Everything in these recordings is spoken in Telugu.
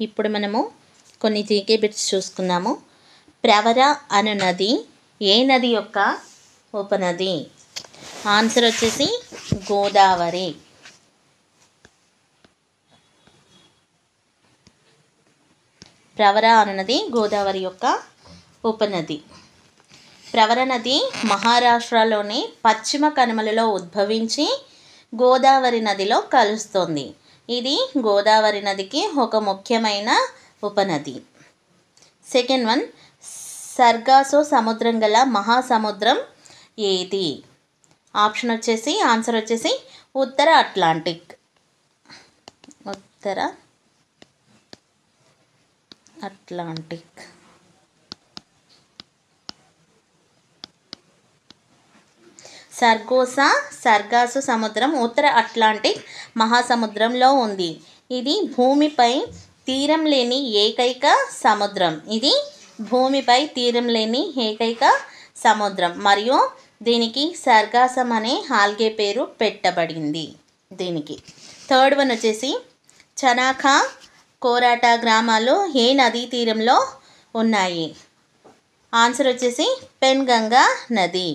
ఇప్పుడు మనము కొన్ని జీకే బిట్స్ చూసుకుందాము. ప్రవర అను నది ఏ నది యొక్క ఉపనది? ఆన్సర్ వచ్చేసి గోదావరి. ప్రవర అను నది గోదావరి యొక్క ఉపనది. ప్రవర నది మహారాష్ట్రలోని పశ్చిమ కనుమలలో ఉద్భవించి గోదావరి నదిలో కలుస్తుంది. ఇది గోదావరి నదికి ఒక ముఖ్యమైన ఉపనది. సెకండ్ వన్, సర్గాసో సముద్రం గల మహాసముద్రం ఏది? ఆప్షన్ వచ్చేసి ఆన్సర్ వచ్చేసి ఉత్తర అట్లాంటిక్. ఉత్తర అట్లాంటిక్. సర్గాసు సముద్రం ఉత్తర అట్లాంటిక్ మహాసముద్రంలో ఉంది. ఇది భూమిపై తీరం లేని ఏకైక సముద్రం. ఇది భూమిపై తీరం లేని ఏకైక సముద్రం మరియు దీనికి సర్గాసం అనే ఆల్గే పేరు పెట్టబడింది దీనికి. థర్డ్ వన్ వచ్చేసి చనాకా కోరాటా గ్రామాలు ఏ నదీ తీరంలో ఉన్నాయి? ఆన్సర్ వచ్చేసి పెన్గంగా నది.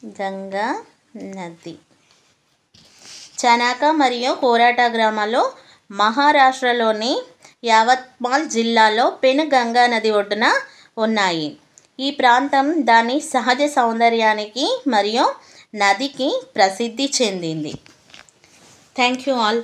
పెన్గంగా నది. చనాకా మరియు కోరాటా గ్రామాలు మహారాష్ట్రలోని యావత్మాల్ జిల్లాలో పెన్గంగా నది ఒడ్డున ఉన్నాయి. ఈ ప్రాంతం దాని సహజ సౌందర్యానికి మరియు నదికి ప్రసిద్ధి చెందింది. Thank you all.